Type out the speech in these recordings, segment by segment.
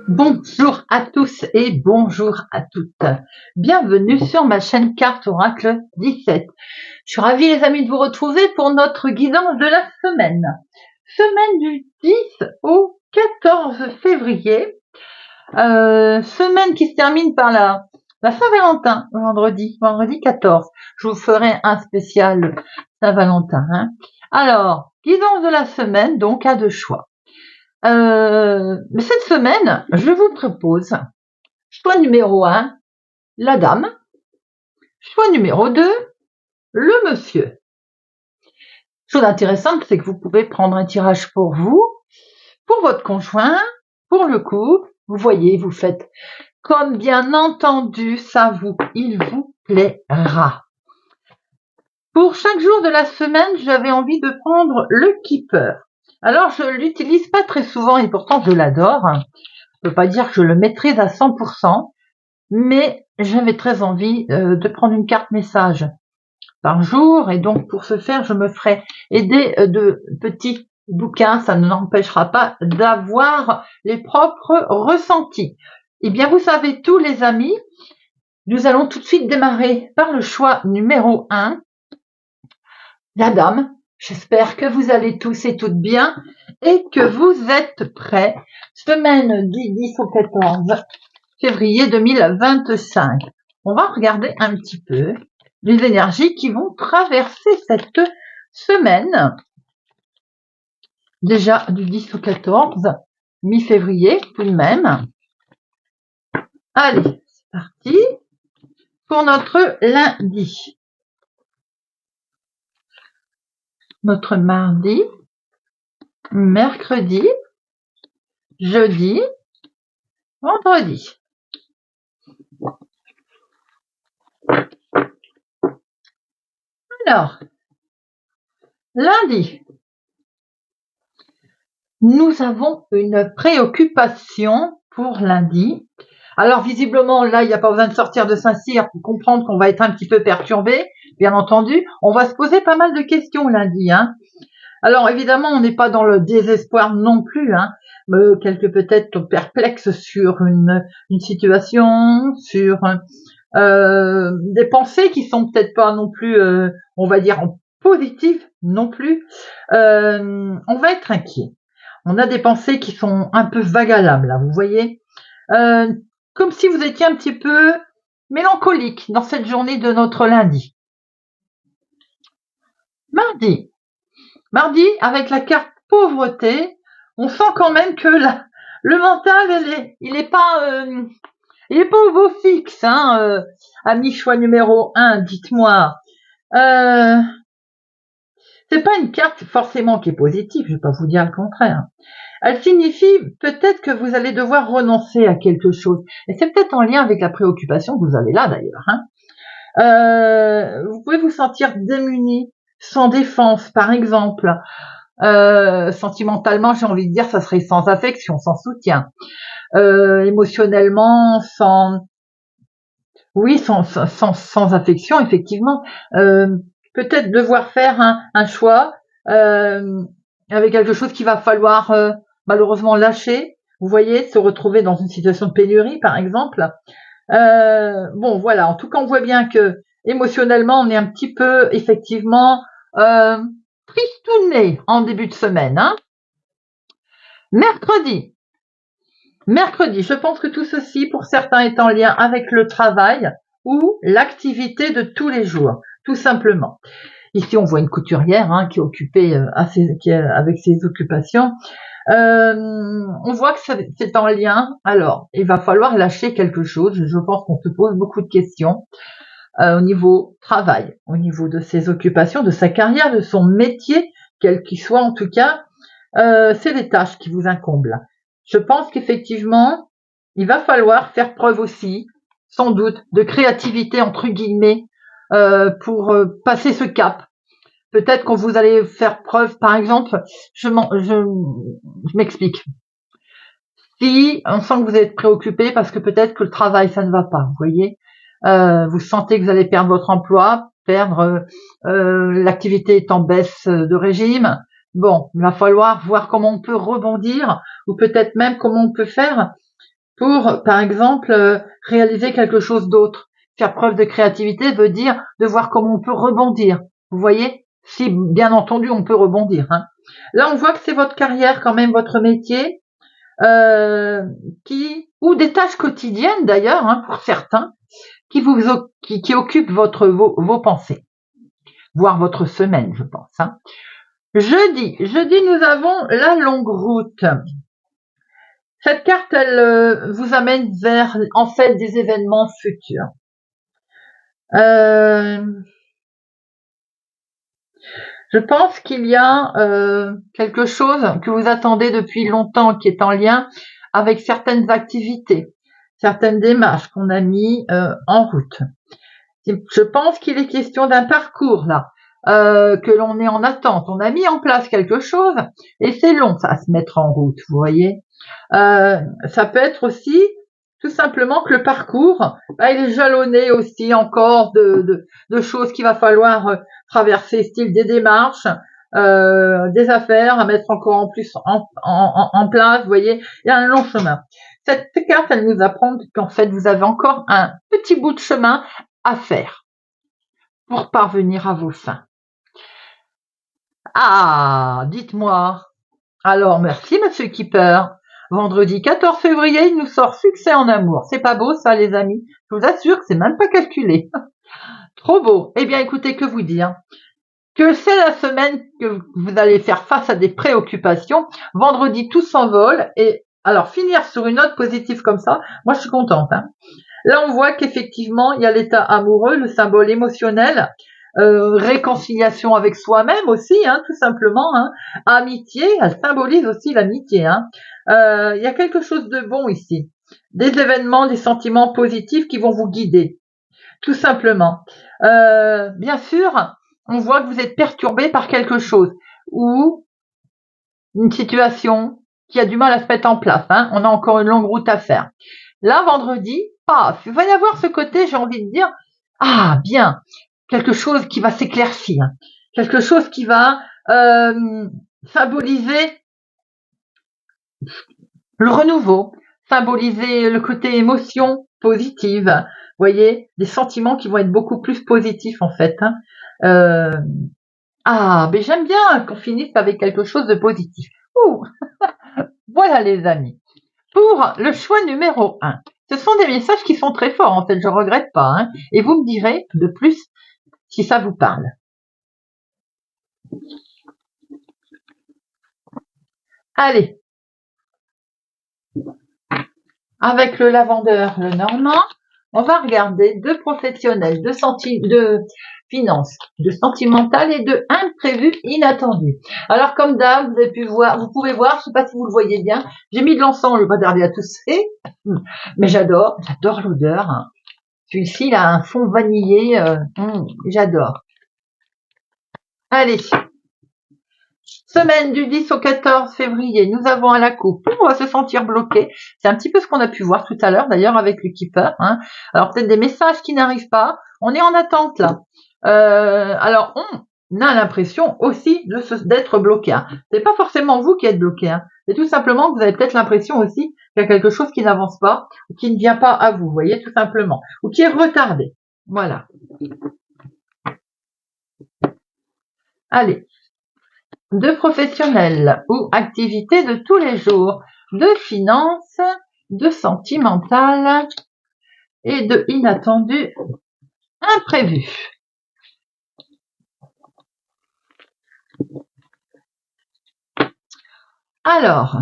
Bonjour à tous et bonjour à toutes. Bienvenue sur ma chaîne Carte Oracle 17. Je suis ravie les amis de vous retrouver pour notre guidance de la semaine. Semaine du 10 au 14 février. Semaine qui se termine par la Saint-Valentin, vendredi 14. Je vous ferai un spécial Saint-Valentin. Alors, guidance de la semaine, donc à deux choix. Cette semaine, je vous propose choix numéro 1, la dame. Choix numéro 2, le monsieur. Chose intéressante, c'est que vous pouvez prendre un tirage pour vous, pour votre conjoint, pour le couple. Vous voyez, vous faites comme bien entendu, il vous plaira. Pour chaque jour de la semaine, j'avais envie de prendre le keeper. Alors, je l'utilise pas très souvent et pourtant je l'adore. Je peux pas dire que je le maîtrise à 100%, mais j'avais très envie de prendre une carte message par jour, et donc pour ce faire, je me ferai aider de petits bouquins. Ça ne m'empêchera pas d'avoir les propres ressentis. Eh bien, vous savez tous les amis, nous allons tout de suite démarrer par le choix numéro 1, la dame. J'espère que vous allez tous et toutes bien et que vous êtes prêts. Semaine du 10 au 14 février 2025. On va regarder un petit peu les énergies qui vont traverser cette semaine. Déjà du 10 au 14, mi-février tout de même. Allez, c'est parti pour notre lundi. Notre mardi, mercredi, jeudi, vendredi. Alors, lundi, nous avons une préoccupation pour lundi. Alors, visiblement, là, il n'y a pas besoin de sortir de Saint-Cyr pour comprendre qu'on va être un petit peu perturbé. Bien entendu, on va se poser pas mal de questions lundi. Alors, évidemment, on n'est pas dans le désespoir non plus. Quelque peut-être perplexe sur une situation, sur des pensées qui sont peut-être pas non plus, on va dire, en positif non plus. On va être inquiet. On a des pensées qui sont un peu vagabondes, là, vous voyez, comme si vous étiez un petit peu mélancolique dans cette journée de notre lundi. Mardi, avec la carte pauvreté, on sent quand même que le mental, il est pas au beau fixe, ami choix numéro 1, dites-moi. C'est pas une carte forcément qui est positive, je vais pas vous dire le contraire. Elle signifie peut-être que vous allez devoir renoncer à quelque chose. Et c'est peut-être en lien avec la préoccupation que vous avez là d'ailleurs. Vous pouvez vous sentir démuni, sans défense par exemple. Sentimentalement, j'ai envie de dire, ça serait sans affection, sans soutien. Émotionnellement, sans affection, effectivement. Peut-être devoir faire un choix avec quelque chose qu'il va falloir malheureusement lâcher. Vous voyez, se retrouver dans une situation de pénurie, par exemple. Bon, voilà. En tout cas, on voit bien que émotionnellement, on est un petit peu, effectivement, tristouné en début de semaine. Mercredi, je pense que tout ceci, pour certains, est en lien avec le travail ou l'activité de tous les jours, tout simplement. Ici, on voit une couturière qui est occupée avec ses occupations. On voit que c'est en lien. Alors, il va falloir lâcher quelque chose. Je pense qu'on se pose beaucoup de questions au niveau travail, au niveau de ses occupations, de sa carrière, de son métier, quel qu'il soit en tout cas. C'est des tâches qui vous incombent. Je pense qu'effectivement, il va falloir faire preuve aussi, sans doute, de créativité entre guillemets pour passer ce cap. Peut-être que vous allez faire preuve, par exemple, je m'explique. Si on sent que vous êtes préoccupé parce que peut-être que le travail ça ne va pas, vous voyez, Vous sentez que vous allez perdre votre emploi, l'activité est en baisse de régime. Bon, il va falloir voir comment on peut rebondir ou peut-être même comment on peut faire pour, par exemple, réaliser quelque chose d'autre. Faire preuve de créativité veut dire de voir comment on peut rebondir. Vous voyez? Si, bien entendu, on peut rebondir. Hein. Là, on voit que c'est votre carrière, quand même, votre métier, ou des tâches quotidiennes d'ailleurs, hein, pour certains, qui occupent vos pensées, voire votre semaine, je pense. Hein. Jeudi, nous avons la longue route. Cette carte, elle vous amène vers, en fait, des événements futurs. Je pense qu'il y a quelque chose que vous attendez depuis longtemps qui est en lien avec certaines activités, certaines démarches qu'on a mis en route. Je pense qu'il est question d'un parcours là, que l'on est en attente. On a mis en place quelque chose et c'est long ça à se mettre en route, vous voyez. Ça peut être aussi tout simplement que le parcours, il est jalonné aussi encore de choses qu'il va falloir traverser, style des démarches, des affaires à mettre encore en plus en place, vous voyez, il y a un long chemin. Cette carte, elle nous apprend qu'en fait, vous avez encore un petit bout de chemin à faire pour parvenir à vos fins. Ah, dites-moi. Alors, merci, Monsieur Keeper. Vendredi 14 février, il nous sort succès en amour. C'est pas beau, ça, les amis? Je vous assure que c'est même pas calculé. Trop beau. Eh bien, écoutez, que vous dire? Que c'est la semaine que vous allez faire face à des préoccupations. Vendredi, tout s'envole. Et alors, finir sur une note positive comme ça, moi, je suis contente. Hein. Là, on voit qu'effectivement, il y a l'état amoureux, le symbole émotionnel, réconciliation avec soi-même aussi, hein, tout simplement. Hein. Amitié, elle symbolise aussi l'amitié. Hein. Il y a quelque chose de bon ici. Des événements, des sentiments positifs qui vont vous guider, tout simplement. Bien sûr, on voit que vous êtes perturbé par quelque chose ou une situation qui a du mal à se mettre en place. Hein. On a encore une longue route à faire. Là, vendredi, il va y avoir ce côté, j'ai envie de dire, bien, quelque chose qui va s'éclaircir, quelque chose qui va symboliser le renouveau, symboliser le côté émotion positive, vous voyez, des sentiments qui vont être beaucoup plus positifs en fait. Hein. Mais j'aime bien qu'on finisse avec quelque chose de positif. Ouh. Voilà les amis. Pour le choix numéro 1, ce sont des messages qui sont très forts en fait, je regrette pas. Hein, et vous me direz de plus si ça vous parle. Allez. Avec le lavandeur, le normand, on va regarder deux professionnels, de finances, de sentimental et de imprévu inattendu. Alors comme d'hab, vous pouvez voir, je sais pas si vous le voyez bien, j'ai mis de l'encens, je vais pas tarder à tousser, mais j'adore l'odeur. Hein. Celui-ci, il a un fond vanillé, j'adore. Allez. Semaine du 10 au 14 février, nous avons à la coupe, on va se sentir bloqué. C'est un petit peu ce qu'on a pu voir tout à l'heure d'ailleurs avec le keeper. Hein. Alors peut-être des messages qui n'arrivent pas. On est en attente là. Alors on a l'impression aussi d'être bloqué. Hein. C'est pas forcément vous qui êtes bloqué. Hein. C'est tout simplement que vous avez peut-être l'impression aussi qu'il y a quelque chose qui n'avance pas, ou qui ne vient pas à vous, voyez, tout simplement, ou qui est retardé. Voilà. Allez. De professionnels ou activités de tous les jours, de finances, de sentimental et de inattendu imprévu. Alors,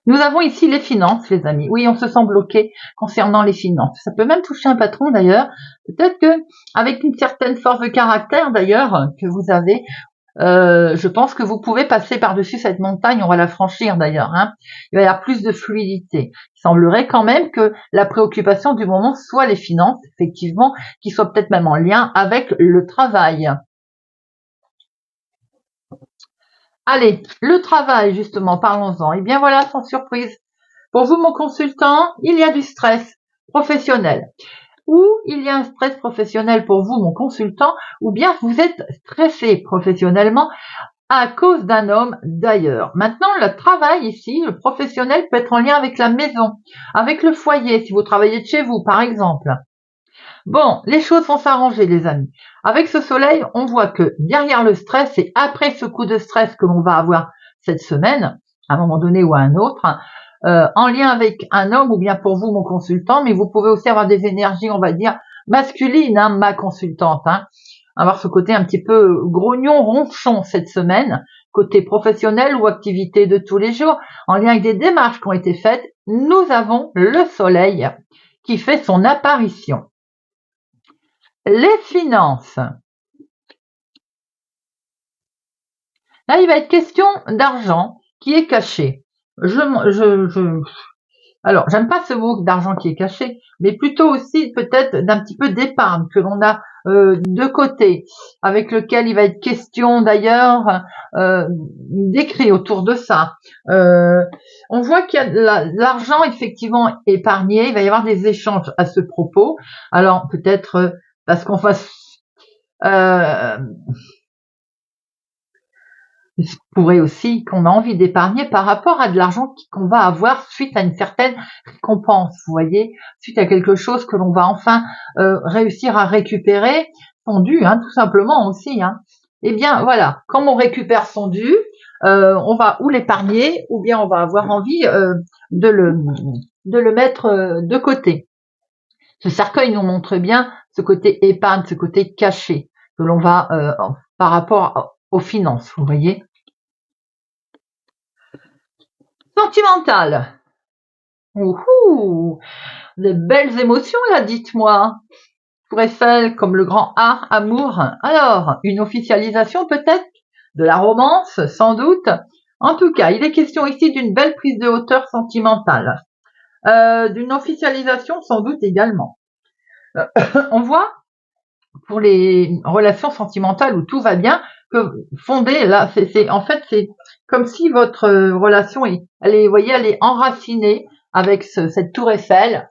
nous avons ici les finances, les amis. Oui, on se sent bloqué concernant les finances. Ça peut même toucher un patron d'ailleurs. Peut-être que avec une certaine force de caractère d'ailleurs que vous avez, je pense que vous pouvez passer par-dessus cette montagne. On va la franchir d'ailleurs. Hein. Il va y avoir plus de fluidité. Il semblerait quand même que la préoccupation du moment soit les finances, effectivement, qui soient peut-être même en lien avec le travail. Allez, le travail, justement, parlons-en. Eh bien voilà, sans surprise, Pour vous, mon consultant, il y a du stress professionnel. Ou il y a un stress professionnel pour vous, mon consultant, ou bien vous êtes stressé professionnellement à cause d'un homme d'ailleurs. Maintenant, le travail ici, le professionnel peut être en lien avec la maison, avec le foyer, si vous travaillez de chez vous, par exemple. Bon, les choses vont s'arranger, les amis. Avec ce soleil, on voit que derrière le stress, et après ce coup de stress que l'on va avoir cette semaine, à un moment donné ou à un autre, en lien avec un homme ou bien pour vous, mon consultant, mais vous pouvez aussi avoir des énergies, on va dire, masculines, hein, ma consultante, hein, avoir ce côté un petit peu grognon, ronchon cette semaine, côté professionnel ou activité de tous les jours, en lien avec des démarches qui ont été faites, nous avons le soleil qui fait son apparition. Les finances. Là, il va être question d'argent qui est caché. Alors, j'aime pas ce mot d'argent qui est caché, mais plutôt aussi peut-être d'un petit peu d'épargne que l'on a de côté, avec lequel il va être question d'ailleurs d'écrit autour de ça. On voit qu'il y a l'argent effectivement épargné, il va y avoir des échanges à ce propos. Alors peut-être parce qu'on fasse il se pourrait aussi qu'on a envie d'épargner par rapport à de l'argent qu'on va avoir suite à une certaine récompense, vous voyez, suite à quelque chose que l'on va enfin réussir à récupérer, son dû, hein, tout simplement aussi. Hein. Eh bien, voilà, quand on récupère son dû, on va ou l'épargner, ou bien on va avoir envie de le mettre de côté. Ce cercueil nous montre bien ce côté épargne, ce côté caché que l'on va par rapport aux finances, vous voyez. Sentimental. Ouhou, des belles émotions là, dites-moi. Tour Eiffel comme le grand A, amour. Alors, une officialisation peut-être? De la romance, sans doute. En tout cas, il est question ici d'une belle prise de hauteur sentimentale. D'une officialisation sans doute également. On voit pour les relations sentimentales où tout va bien, que fonder là, en fait c'est comme si votre relation elle est, vous voyez, elle est enracinée avec cette tour Eiffel.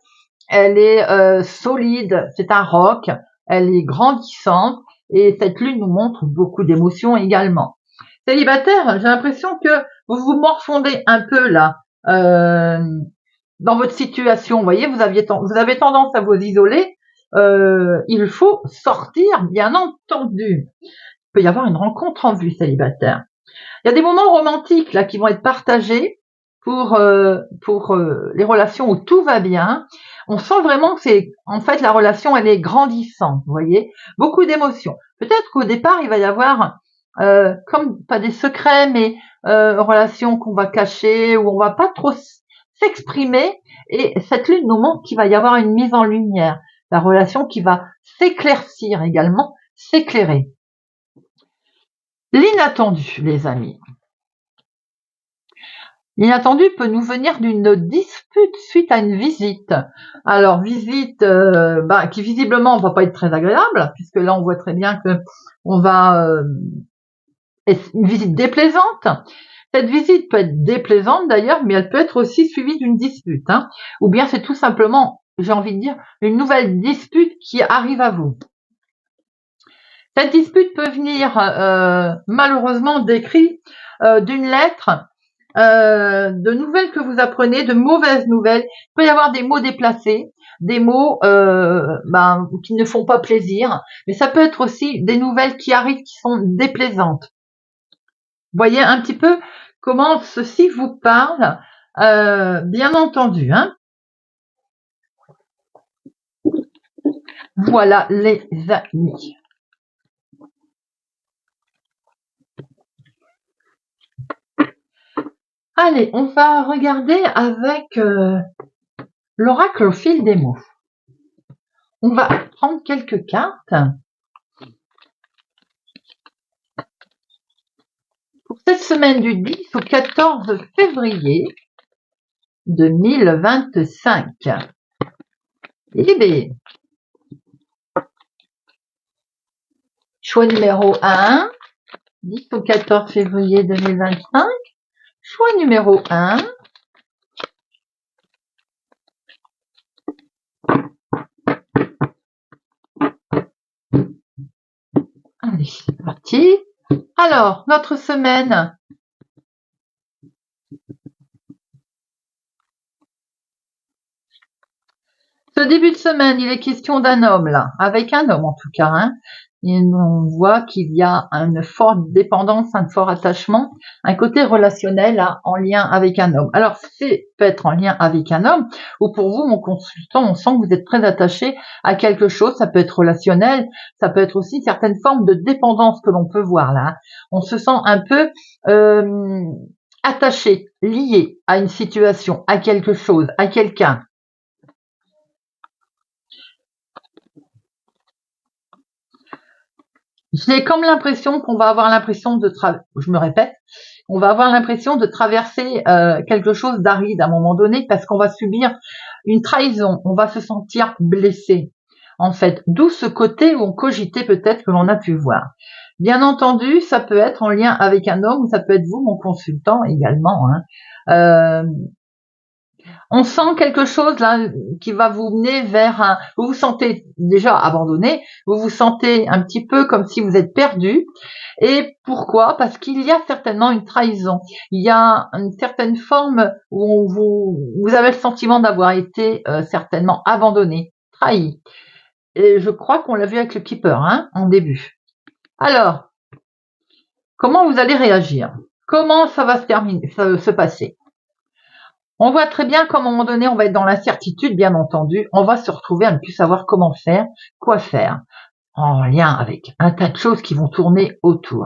Elle est solide, c'est un roc, elle est grandissante et cette lune nous montre beaucoup d'émotions également. Célibataire, j'ai l'impression que vous vous morfondez un peu là. Dans votre situation, vous voyez, vous avez tendance à vous isoler. Il faut sortir, bien entendu. Il peut y avoir une rencontre en vue, célibataire. Il y a des moments romantiques là qui vont être partagés pour les relations où tout va bien. On sent vraiment que c'est en fait la relation elle est grandissante, vous voyez, beaucoup d'émotions. Peut-être qu'au départ il va y avoir comme pas des secrets, mais relations qu'on va cacher où on va pas trop s'exprimer. Et cette lune nous montre qu'il va y avoir une mise en lumière, la relation qui va s'éclaircir également, s'éclairer. L'inattendu, les amis. L'inattendu peut nous venir d'une dispute suite à une visite. Alors visite qui visiblement va pas être très agréable, puisque là on voit très bien que on va une visite déplaisante. Cette visite peut être déplaisante d'ailleurs, mais elle peut être aussi suivie d'une dispute, hein. Ou bien c'est tout simplement, j'ai envie de dire, une nouvelle dispute qui arrive à vous. Cette dispute peut venir malheureusement décrite d'une lettre, de nouvelles que vous apprenez, de mauvaises nouvelles. Il peut y avoir des mots déplacés, des mots qui ne font pas plaisir, mais ça peut être aussi des nouvelles qui arrivent qui sont déplaisantes. Voyez un petit peu comment ceci vous parle, bien entendu. Hein. Voilà les amis. Allez, on va regarder avec l'oracle au fil des mots. On va prendre quelques cartes. Pour cette semaine du 10 au 14 février 2025. Eh bien, choix numéro 1, 10 au 14 février 2025. Choix numéro 1, Alors, notre semaine. Ce début de semaine, il est question d'un homme, là, avec un homme en tout cas. Hein. Et on voit qu'il y a une forte dépendance, un fort attachement, un côté relationnel là, en lien avec un homme. Alors, c'est peut être en lien avec un homme, ou pour vous, mon consultant, on sent que vous êtes très attaché à quelque chose. Ça peut être relationnel, ça peut être aussi certaines formes de dépendance que l'on peut voir là. Hein. On se sent un peu attaché, lié à une situation, à quelque chose, à quelqu'un. J'ai comme l'impression qu'on va avoir l'impression je me répète, on va avoir l'impression de traverser quelque chose d'aride à un moment donné parce qu'on va subir une trahison, on va se sentir blessé. En fait, d'où ce côté où on cogitait peut-être que l'on a pu voir. Bien entendu, ça peut être en lien avec un homme ou ça peut être vous, mon consultant également. Hein. On sent quelque chose là qui va vous mener vers un... Vous vous sentez déjà abandonné, vous vous sentez un petit peu comme si vous êtes perdu. Et pourquoi? Parce qu'il y a certainement une trahison. Il y a une certaine forme où vous avez le sentiment d'avoir été certainement abandonné, trahi. Et je crois qu'on l'a vu avec le keeper hein, en début. Alors, comment vous allez réagir? Comment ça va se passer? On voit très bien qu'à un moment donné, on va être dans l'incertitude, bien entendu. On va se retrouver à ne plus savoir comment faire, quoi faire, en lien avec un tas de choses qui vont tourner autour.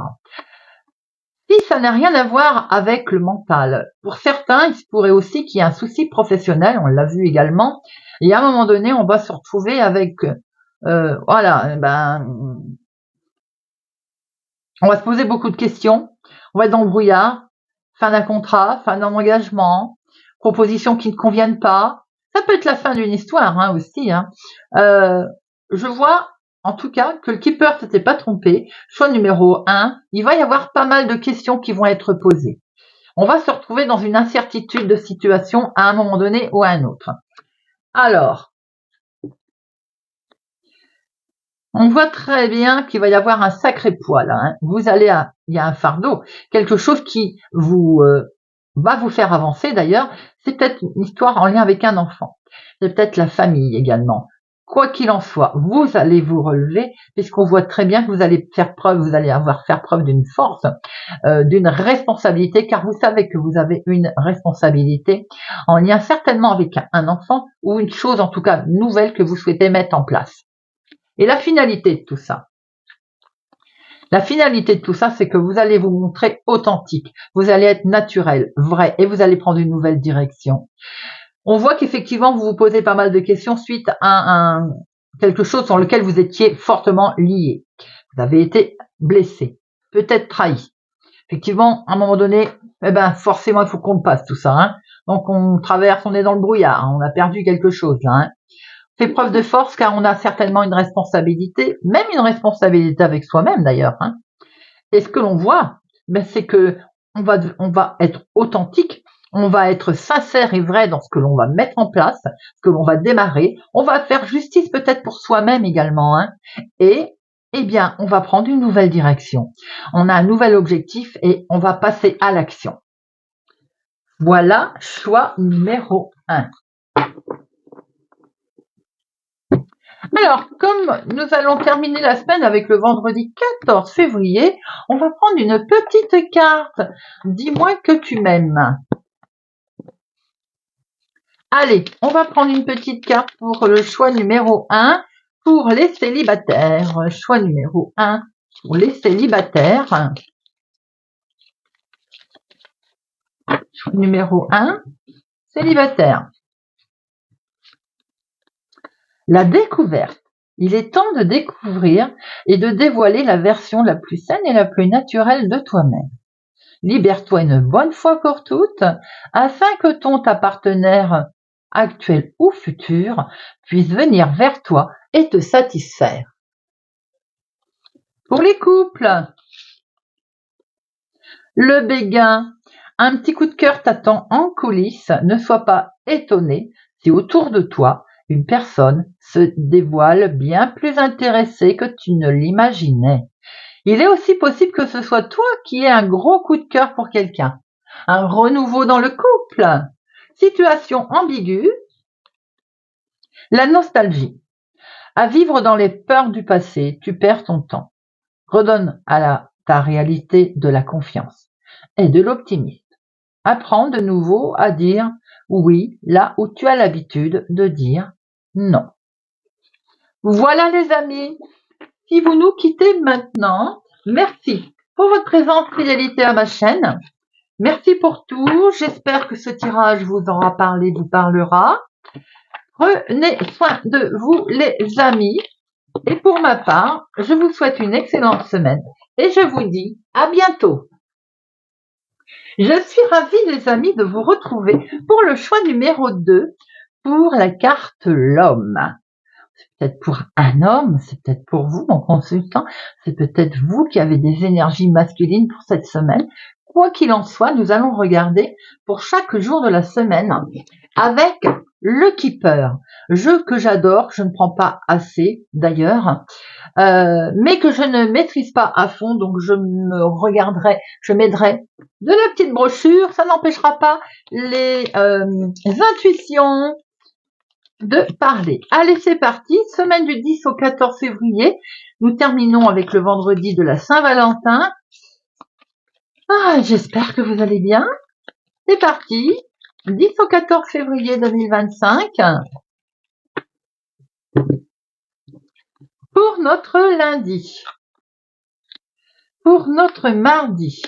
Si ça n'a rien à voir avec le mental, pour certains, il se pourrait aussi qu'il y ait un souci professionnel, on l'a vu également, et à un moment donné, on va se retrouver avec, on va se poser beaucoup de questions, on va être dans le brouillard, fin d'un contrat, fin d'un engagement, propositions qui ne conviennent pas. Ça peut être la fin d'une histoire hein, aussi. Hein. Je vois en tout cas que le keeper s'était pas trompé. Choix numéro 1, il va y avoir pas mal de questions qui vont être posées. On va se retrouver dans une incertitude de situation à un moment donné ou à un autre. Alors, on voit très bien qu'il va y avoir un sacré poids là. Hein. Il y a un fardeau, quelque chose qui vous va vous faire avancer d'ailleurs. C'est peut-être une histoire en lien avec un enfant. C'est peut-être la famille également. Quoi qu'il en soit, vous allez vous relever puisqu'on voit très bien que vous allez faire preuve d'une force, d'une responsabilité, car vous savez que vous avez une responsabilité en lien certainement avec un enfant ou une chose en tout cas nouvelle que vous souhaitez mettre en place. Et la finalité de tout ça, c'est que vous allez vous montrer authentique, vous allez être naturel, vrai, et vous allez prendre une nouvelle direction. On voit qu'effectivement, vous vous posez pas mal de questions suite à quelque chose sur lequel vous étiez fortement lié. Vous avez été blessé, peut-être trahi. Effectivement, à un moment donné, forcément, il faut qu'on passe tout ça. Hein. Donc, on traverse, on est dans le brouillard, hein, on a perdu quelque chose là. Hein. Fait preuve de force car on a certainement une responsabilité, même une responsabilité avec soi-même d'ailleurs. Hein. Et ce que l'on voit, c'est que on va être authentique, on va être sincère et vrai dans ce que l'on va mettre en place, ce que l'on va démarrer. On va faire justice peut-être pour soi-même également. Hein. Et eh bien, on va prendre une nouvelle direction. On a un nouvel objectif et on va passer à l'action. Voilà, choix numéro 1. Alors, comme nous allons terminer la semaine avec le vendredi 14 février, on va prendre une petite carte. Dis-moi que tu m'aimes. Allez, on va prendre une petite carte pour le choix numéro 1 pour les célibataires. Choix numéro 1 pour les célibataires. Choix numéro 1, célibataire. La découverte. Il est temps de découvrir et de dévoiler la version la plus saine et la plus naturelle de toi-même. Libère-toi une bonne fois pour toutes afin que ta partenaire actuel ou futur puisse venir vers toi et te satisfaire. Pour les couples, le béguin, un petit coup de cœur t'attend en coulisses. Ne sois pas étonné si autour de toi, une personne se dévoile bien plus intéressée que tu ne l'imaginais. Il est aussi possible que ce soit toi qui aies un gros coup de cœur pour quelqu'un. Un renouveau dans le couple. Situation ambiguë. La nostalgie. À vivre dans les peurs du passé, tu perds ton temps. Redonne à ta réalité de la confiance et de l'optimisme. Apprends de nouveau à dire oui là où tu as l'habitude de dire non. Voilà les amis, si vous nous quittez maintenant, merci pour votre présence, fidélité à ma chaîne. Merci pour tout, j'espère que ce tirage vous aura parlé, vous parlera. Prenez soin de vous les amis. Et pour ma part, je vous souhaite une excellente semaine et je vous dis à bientôt. Je suis ravie les amis de vous retrouver pour le choix numéro 2 pour la carte l'homme. C'est peut-être pour un homme, c'est peut-être pour vous mon consultant, c'est peut-être vous qui avez des énergies masculines pour cette semaine. Quoi qu'il en soit, nous allons regarder pour chaque jour de la semaine avec le Keeper, jeu que j'adore, je ne prends pas assez d'ailleurs, mais que je ne maîtrise pas à fond, donc je m'aiderai de la petite brochure, ça n'empêchera pas les intuitions de parler. Allez, c'est parti, semaine du 10 au 14 février, nous terminons avec le vendredi de la Saint-Valentin. J'espère que vous allez bien. C'est parti, 10 au 14 février 2025. Pour notre lundi, pour notre mardi,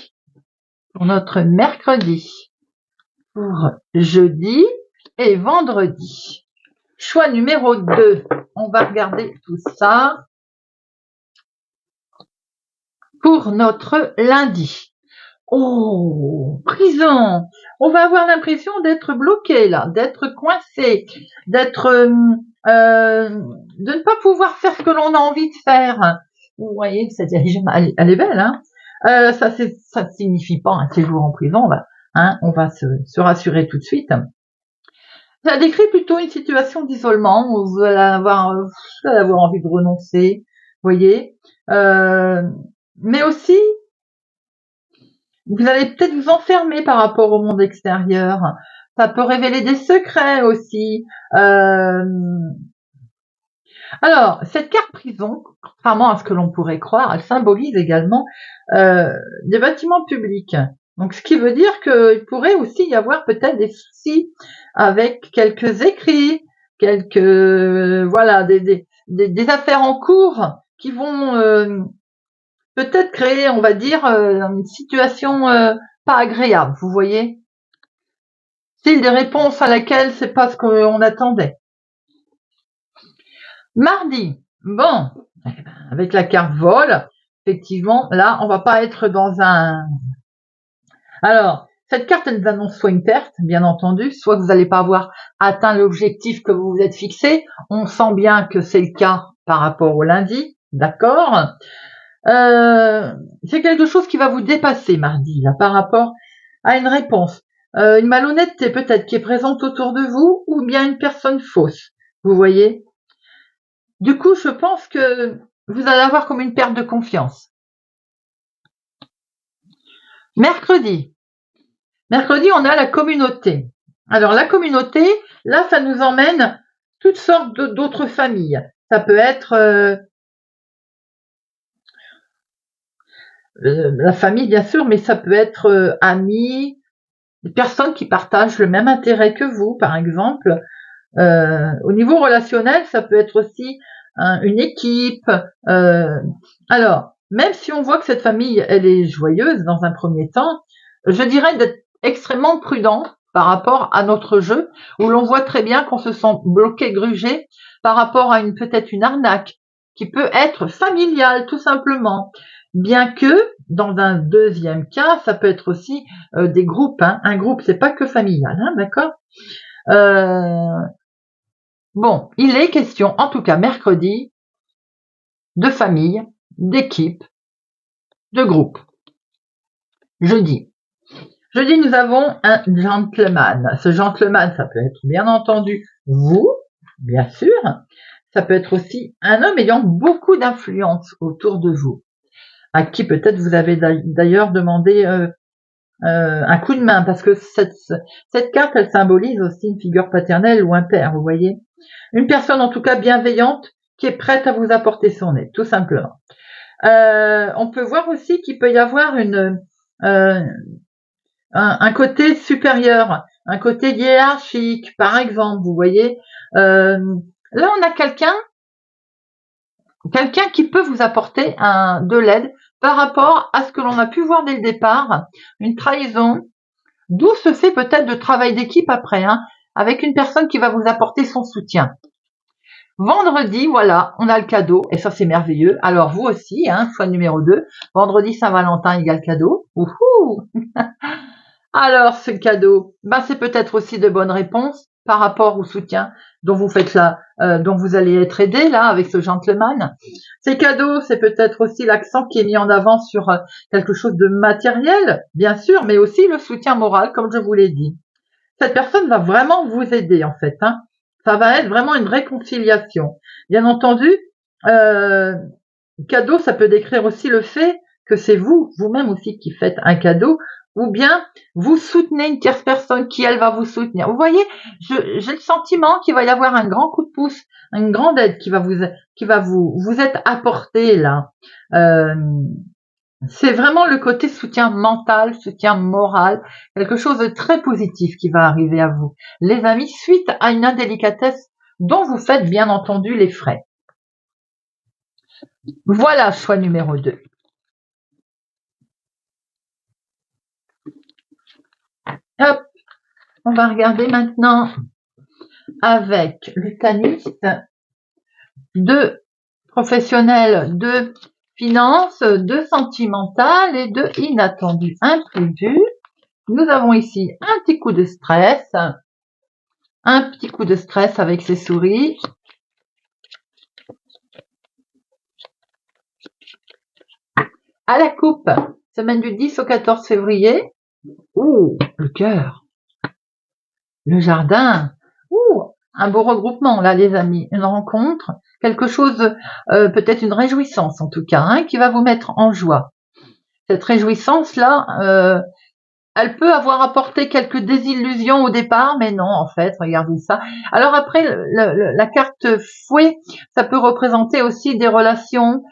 pour notre mercredi, pour jeudi et vendredi. Choix numéro 2. On va regarder tout ça. Pour notre lundi. Oh, prison. On va avoir l'impression d'être bloqué là, d'être coincé, de ne pas pouvoir faire ce que l'on a envie de faire. Vous voyez, elle est belle, hein. Ça signifie pas un séjour en prison. On va se rassurer tout de suite. Ça décrit plutôt une situation d'isolement où vous allez avoir envie de renoncer, vous voyez. Mais aussi, vous allez peut-être vous enfermer par rapport au monde extérieur. Ça peut révéler des secrets aussi. Alors, cette carte prison, contrairement à ce que l'on pourrait croire, elle symbolise également des bâtiments publics. Donc, ce qui veut dire qu'il pourrait aussi y avoir peut-être des soucis avec quelques écrits, des affaires en cours qui vont peut-être créer, on va dire, une situation pas agréable, vous voyez. Style des réponses à laquelle c'est pas ce qu'on attendait. Mardi, bon, avec la carte vol, effectivement, là, on va pas être dans un... Alors, cette carte, elle nous annonce soit une perte, bien entendu, soit que vous n'allez pas avoir atteint l'objectif que vous vous êtes fixé. On sent bien que c'est le cas par rapport au lundi, d'accord. C'est quelque chose qui va vous dépasser mardi, là, par rapport à une réponse. Une malhonnêteté peut-être qui est présente autour de vous, ou bien une personne fausse, vous voyez. Du coup, je pense que vous allez avoir comme une perte de confiance. Mercredi, on a la communauté. Alors, la communauté, là, ça nous emmène toutes sortes d'autres familles. Ça peut être la famille, bien sûr, mais ça peut être amis, des personnes qui partagent le même intérêt que vous, par exemple. Au niveau relationnel, ça peut être aussi une équipe. Alors, même si on voit que cette famille, elle est joyeuse dans un premier temps, je dirais d'être extrêmement prudent par rapport à notre jeu, où l'on voit très bien qu'on se sent bloqué, grugé par rapport à peut-être une arnaque qui peut être familiale, tout simplement. Bien que, dans un deuxième cas, ça peut être aussi des groupes. Un groupe, c'est pas que familial, d'accord. Bon, il est question, en tout cas mercredi, de famille, d'équipe, de groupe. Jeudi, nous avons un gentleman. Ce gentleman, ça peut être bien entendu vous, bien sûr. Ça peut être aussi un homme ayant beaucoup d'influence autour de vous. à qui peut-être vous avez d'ailleurs demandé un coup de main, parce que cette carte, elle symbolise aussi une figure paternelle ou un père, vous voyez. Une personne en tout cas bienveillante qui est prête à vous apporter son aide, tout simplement. On peut voir aussi qu'il peut y avoir un côté supérieur, un côté hiérarchique, par exemple, vous voyez. Là, on a quelqu'un qui peut vous apporter de l'aide par rapport à ce que l'on a pu voir dès le départ, une trahison, d'où se fait peut-être de travail d'équipe après, avec une personne qui va vous apporter son soutien. Vendredi, voilà, on a le cadeau, et ça c'est merveilleux. Alors vous aussi, choix numéro 2, vendredi Saint-Valentin égale cadeau. Ouhou. Alors ce cadeau, c'est peut-être aussi de bonnes réponses par rapport au soutien dont vous faites là, dont vous allez être aidé là avec ce gentleman. Ces cadeaux, c'est peut-être aussi l'accent qui est mis en avant sur quelque chose de matériel, bien sûr, mais aussi le soutien moral, comme je vous l'ai dit. Cette personne va vraiment vous aider en fait. Ça va être vraiment une réconciliation. Bien entendu, cadeau, ça peut décrire aussi le fait que c'est vous-même aussi qui faites un cadeau, ou bien vous soutenez une tierce personne qui, elle, va vous soutenir. Vous voyez, j'ai le sentiment qu'il va y avoir un grand coup de pouce, une grande aide qui va vous être apportée là. C'est vraiment le côté soutien mental, soutien moral, quelque chose de très positif qui va arriver à vous, les amis, suite à une indélicatesse dont vous faites bien entendu les frais. Voilà, choix numéro 2. Hop, on va regarder maintenant avec le taniste, 2 professionnels, 2 finances, 2 sentimentales et 2 inattendus, imprévus. Nous avons ici un petit coup de stress, avec ces souris. À la coupe, semaine du 10 au 14 février. Ouh, le cœur. Le jardin. Ouh, un beau regroupement là, les amis. Une rencontre, quelque chose, peut-être une réjouissance en tout cas, qui va vous mettre en joie. Cette réjouissance-là, elle peut avoir apporté quelques désillusions au départ, mais non, en fait, regardez ça. Alors après, la carte fouet, ça peut représenter aussi des relations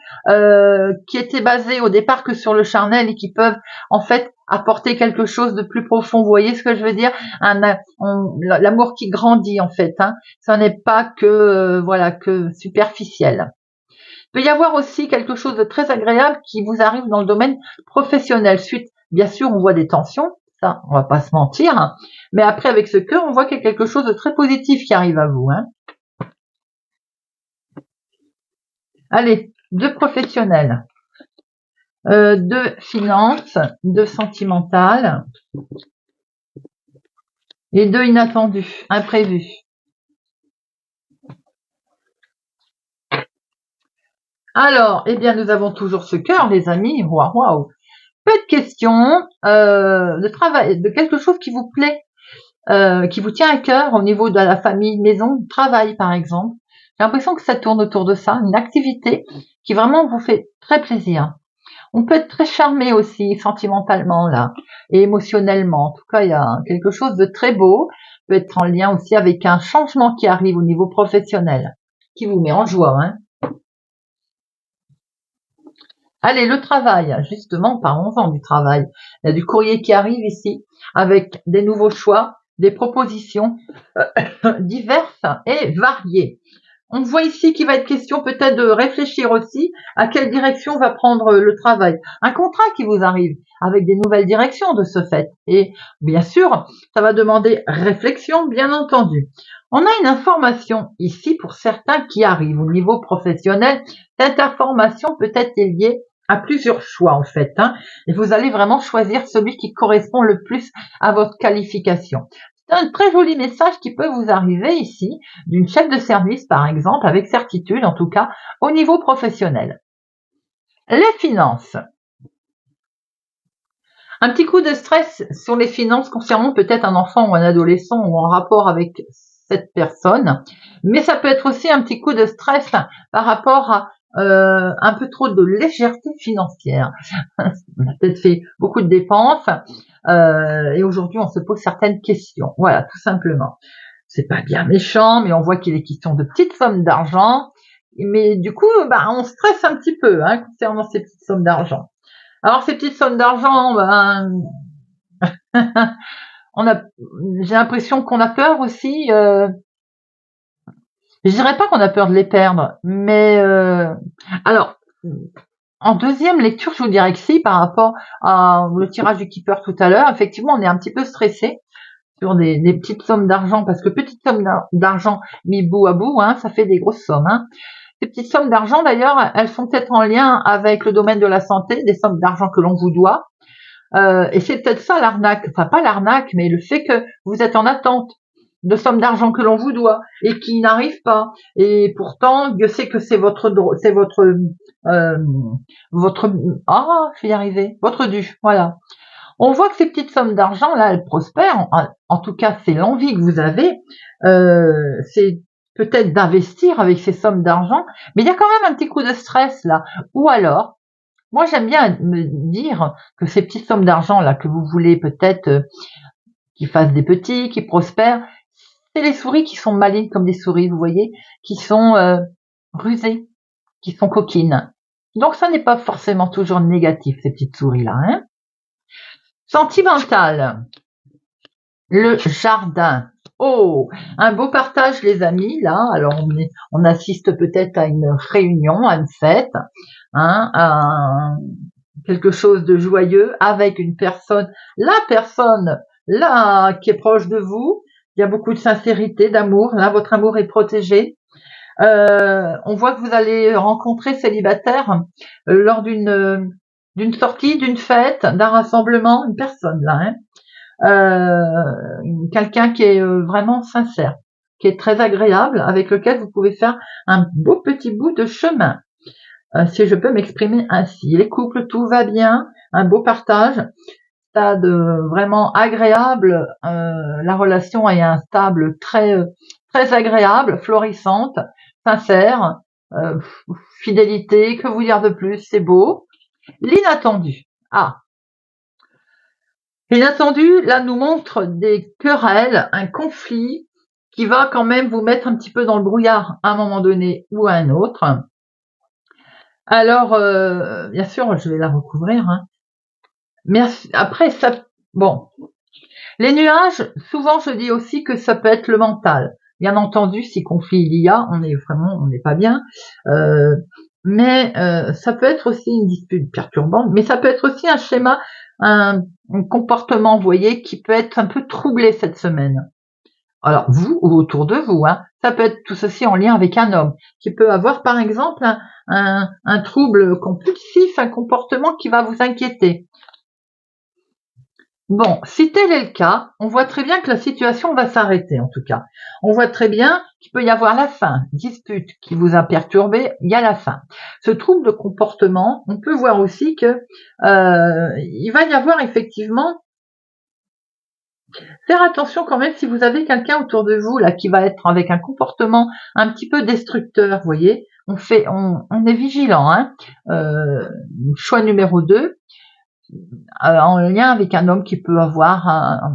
qui étaient basées au départ que sur le charnel et qui peuvent en fait apporter quelque chose de plus profond. Vous voyez ce que je veux dire? L'amour qui grandit en fait. Ça n'est pas que superficiel. Il peut y avoir aussi quelque chose de très agréable qui vous arrive dans le domaine professionnel. Suite, bien sûr, on voit des tensions, ça, on va pas se mentir, mais après, avec ce cœur, on voit qu'il y a quelque chose de très positif qui arrive à vous. Allez, 2 professionnels, 2 finances, 2 sentimentales et 2 inattendus, imprévus. Alors, eh bien, nous avons toujours ce cœur, les amis. Waouh. Peu de questions, de travail, de quelque chose qui vous plaît, qui vous tient à cœur au niveau de la famille, maison, travail par exemple. J'ai l'impression que ça tourne autour de ça, une activité qui vraiment vous fait très plaisir. On peut être très charmé aussi sentimentalement là et émotionnellement. En tout cas, il y a quelque chose de très beau, peut être en lien aussi avec un changement qui arrive au niveau professionnel, qui vous met en joie. Allez, le travail, justement, parlons-en du travail. Il y a du courrier qui arrive ici avec des nouveaux choix, des propositions diverses et variées. On voit ici qu'il va être question peut-être de réfléchir aussi à quelle direction va prendre le travail. Un contrat qui vous arrive avec des nouvelles directions de ce fait. Et bien sûr, ça va demander réflexion, bien entendu. On a une information ici pour certains qui arrivent au niveau professionnel. Cette information peut-être est liée à plusieurs choix en fait. Et vous allez vraiment choisir celui qui correspond le plus à votre qualification. C'est un très joli message qui peut vous arriver ici, d'une chef de service par exemple, avec certitude en tout cas, au niveau professionnel. Les finances. Un petit coup de stress sur les finances concernant peut-être un enfant ou un adolescent ou en rapport avec cette personne, mais ça peut être aussi un petit coup de stress par rapport à un peu trop de légèreté financière. On a peut-être fait beaucoup de dépenses et aujourd'hui on se pose certaines questions. Voilà, tout simplement. C'est pas bien méchant, mais on voit qu'il est question de petites sommes d'argent. Mais du coup, on stresse un petit peu concernant ces petites sommes d'argent. Alors ces petites sommes d'argent, j'ai l'impression qu'on a peur aussi. Je dirais pas qu'on a peur de les perdre, mais alors en deuxième lecture, je vous dirais que si, par rapport au tirage du keeper tout à l'heure, effectivement, on est un petit peu stressé sur des petites sommes d'argent, parce que petites sommes d'argent mis bout à bout, ça fait des grosses sommes. Ces petites sommes d'argent, d'ailleurs, elles sont peut-être en lien avec le domaine de la santé, des sommes d'argent que l'on vous doit. Et c'est peut-être ça l'arnaque, enfin pas l'arnaque, mais le fait que vous êtes en attente de sommes d'argent que l'on vous doit et qui n'arrivent pas. Et pourtant, Dieu sait que c'est votre, euh, je vais y arriver, votre dû, voilà. On voit que ces petites sommes d'argent là, elles prospèrent. En tout cas, c'est l'envie que vous avez. C'est peut-être d'investir avec ces sommes d'argent, mais il y a quand même un petit coup de stress là. Ou alors, moi, j'aime bien me dire que ces petites sommes d'argent là que vous voulez peut-être qu'ils fassent des petits, qui prospèrent, c'est les souris qui sont malines comme des souris, vous voyez, qui sont rusées, qui sont coquines. Donc, ça n'est pas forcément toujours négatif ces petites souris là. Sentimental, le jardin. Oh, un beau partage les amis là. Alors on assiste peut-être à une réunion, à une fête, à quelque chose de joyeux avec une personne, la personne là qui est proche de vous. Il y a beaucoup de sincérité, d'amour. Là, votre amour est protégé. On voit que vous allez rencontrer célibataire lors d'une sortie, d'une fête, d'un rassemblement, une personne là. Quelqu'un qui est vraiment sincère, qui est très agréable, avec lequel vous pouvez faire un beau petit bout de chemin. Si je peux m'exprimer ainsi. Les couples, tout va bien, un beau partage, stade vraiment agréable, la relation est un stable très agréable, florissante, sincère, euh, fidélité, que vous dire de plus, c'est beau. L'inattendu. L'inattendu, là, nous montre des querelles, un conflit qui va quand même vous mettre un petit peu dans le brouillard à un moment donné ou à un autre. Alors, bien sûr, je vais la recouvrir. Mais après, bon, les nuages, souvent je dis aussi que ça peut être le mental. Bien entendu, si conflit il y a, on n'est pas bien. Mais ça peut être aussi une dispute perturbante, mais ça peut être aussi un schéma, un comportement, vous voyez, qui peut être un peu troublé cette semaine. Alors vous ou autour de vous, ça peut être tout ceci en lien avec un homme qui peut avoir par exemple un trouble compulsif, un comportement qui va vous inquiéter. Bon, si tel est le cas, on voit très bien que la situation va s'arrêter en tout cas. On voit très bien qu'il peut y avoir la fin, dispute qui vous a perturbé, il y a la fin. Ce trouble de comportement, on peut voir aussi que il va y avoir effectivement, faire attention quand même si vous avez quelqu'un autour de vous là qui va être avec un comportement un petit peu destructeur, vous voyez. On est vigilant. Choix numéro 2. En lien avec un homme qui peut avoir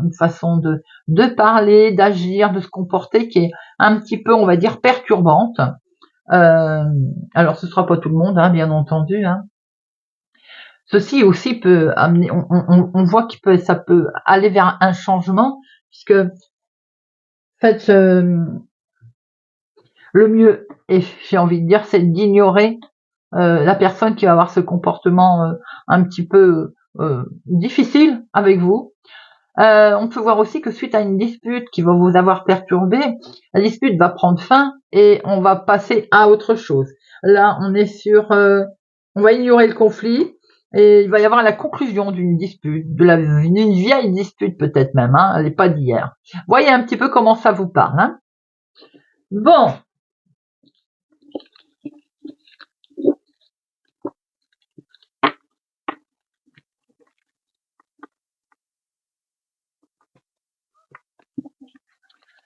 une façon de parler, d'agir, de se comporter qui est un petit peu, on va dire, perturbante. Alors ce sera pas tout le monde, bien entendu. Ceci aussi peut amener, on voit ça peut aller vers un changement, puisque faites le mieux, et j'ai envie de dire, c'est d'ignorer la personne qui va avoir ce comportement un petit peu difficile avec vous. On peut voir aussi que suite à une dispute qui va vous avoir perturbé, la dispute va prendre fin et on va passer à autre chose. Là, on va ignorer le conflit et il va y avoir la conclusion d'une dispute, d'une vieille dispute peut-être même, elle n'est pas d'hier. Voyez un petit peu comment ça vous parle. Bon.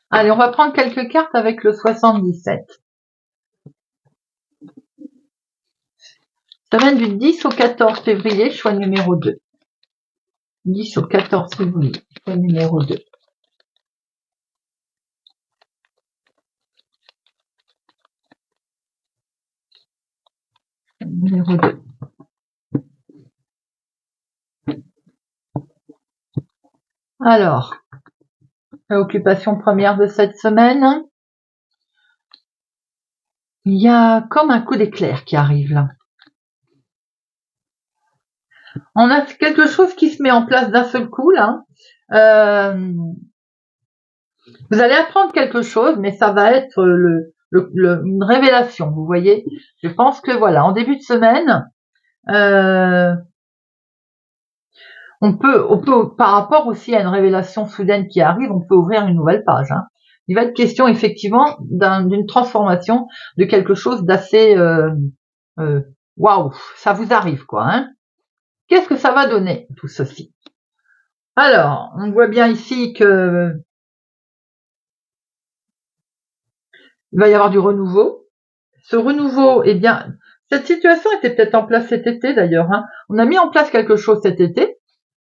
Allez, on va prendre quelques cartes avec le 77. Semaine du 10 au 14 février, choix numéro 2. 10 au 14 février, choix numéro 2. Numéro 2. Alors, préoccupation première de cette semaine. Il y a comme un coup d'éclair qui arrive là. On a quelque chose qui se met en place d'un seul coup là. Vous allez apprendre quelque chose, mais ça va être une révélation, vous voyez. Je pense que voilà, en début de semaine, on peut, par rapport aussi à une révélation soudaine qui arrive, on peut ouvrir une nouvelle page. Hein. Il va être question effectivement d'une transformation, de quelque chose d'assez waouh, ça vous arrive quoi. Hein. Qu'est-ce que ça va donner tout ceci? Alors, on voit bien ici que il va y avoir du renouveau. Ce renouveau, eh bien, cette situation était peut-être en place cet été d'ailleurs. Hein. On a mis en place quelque chose cet été.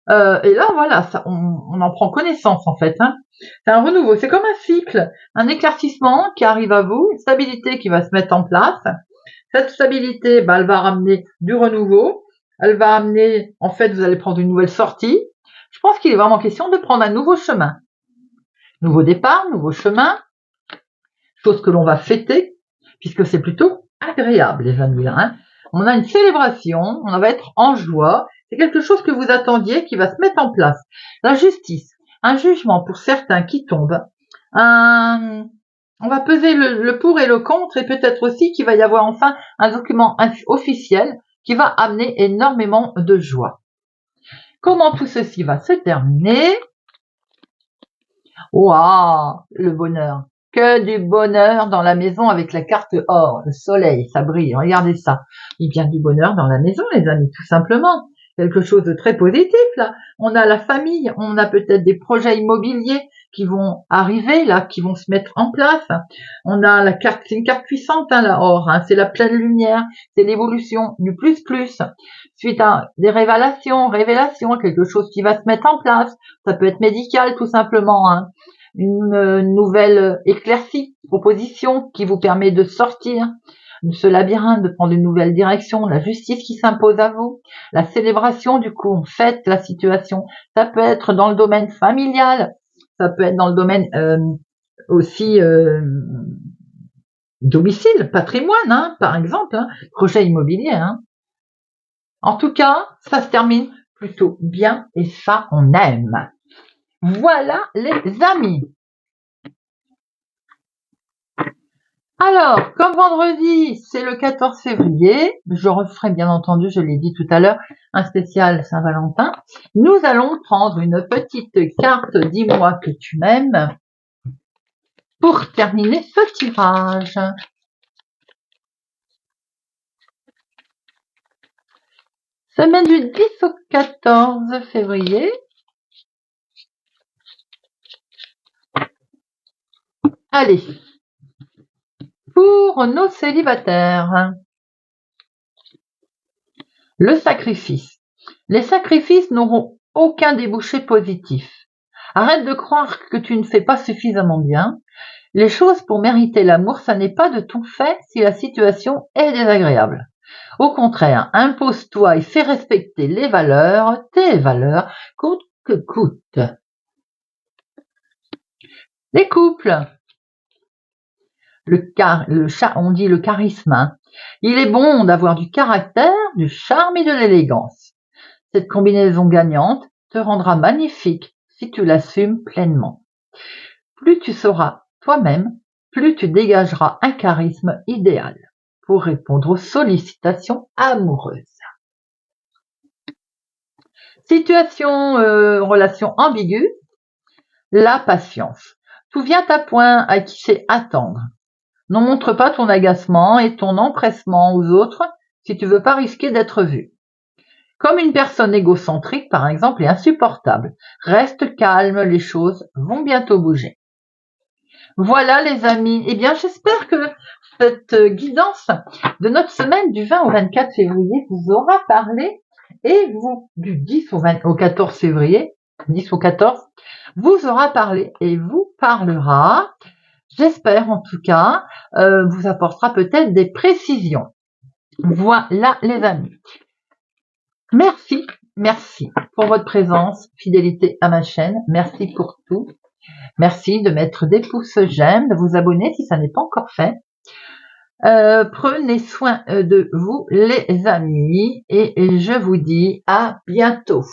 Et là, voilà, ça, on en prend connaissance en fait. Hein. C'est un renouveau, c'est comme un cycle, un éclaircissement qui arrive à vous, une stabilité qui va se mettre en place. Cette stabilité, bah, elle va ramener du renouveau. Elle va amener, en fait, vous allez prendre une nouvelle sortie. Je pense qu'il est vraiment question de prendre un nouveau chemin. Nouveau départ, nouveau chemin. Chose que l'on va fêter, puisque c'est plutôt agréable, les amis. Hein. On a une célébration, on va être en joie. C'est quelque chose que vous attendiez qui va se mettre en place. La justice, un jugement pour certains qui tombe. On va peser le pour et le contre et peut-être aussi qu'il va y avoir enfin un document officiel qui va amener énormément de joie. Comment tout ceci va se terminer? Waouh, le bonheur. Que du bonheur dans la maison avec la carte or, le soleil, ça brille, regardez ça. Il y a du bonheur dans la maison, les amis, tout simplement. Quelque chose de très positif, là. On a la famille, on a peut-être des projets immobiliers qui vont arriver, là, qui vont se mettre en place. On a la carte, c'est une carte puissante, hein, la or, hein, c'est la pleine lumière, c'est l'évolution du plus. Suite à des révélations, quelque chose qui va se mettre en place. Ça peut être médical, tout simplement, hein. Une nouvelle éclaircie, proposition qui vous permet de sortir de ce labyrinthe, de prendre une nouvelle direction, la justice qui s'impose à vous, la célébration, du coup, on fête la situation. Ça peut être dans le domaine familial, ça peut être dans le domaine aussi domicile, patrimoine, hein, par exemple, hein, projet immobilier. Hein. En tout cas, ça se termine plutôt bien et ça, on aime. Voilà les amis. Alors, comme vendredi, c'est le 14 février, je referai bien entendu, je l'ai dit tout à l'heure, un spécial Saint-Valentin. Nous allons prendre une petite carte « Dis-moi que tu m'aimes » pour terminer ce tirage. Semaine du 10 au 14 février. Allez, pour nos célibataires, le sacrifice. Les sacrifices n'auront aucun débouché positif. Arrête de croire que tu ne fais pas suffisamment bien. Les choses pour mériter l'amour, ça n'est pas de ton fait si la situation est désagréable. Au contraire, impose-toi et fais respecter les valeurs, tes valeurs, coûte que coûte. Les couples. On dit le charisme. Hein. Il est bon d'avoir du caractère, du charme et de l'élégance. Cette combinaison gagnante te rendra magnifique si tu l'assumes pleinement. Plus tu seras toi-même, plus tu dégageras un charisme idéal pour répondre aux sollicitations amoureuses. Situation, relation ambiguë, la patience. Tout vient à point à qui sait attendre. Ne montre pas ton agacement et ton empressement aux autres si tu veux pas risquer d'être vu. Comme une personne égocentrique, par exemple, est insupportable. Reste calme, les choses vont bientôt bouger. Voilà les amis, eh bien j'espère que cette guidance de notre semaine du 20 au 24 février vous aura parlé et vous, du 10 au 14 février, 10 au 14, vous aura parlé et vous parlera, j'espère en tout cas, vous apportera peut-être des précisions. Voilà les amis. Merci pour votre présence, fidélité à ma chaîne, merci pour tout. Merci de mettre des pouces j'aime, de vous abonner si ça n'est pas encore fait. Prenez soin de vous les amis et je vous dis à bientôt.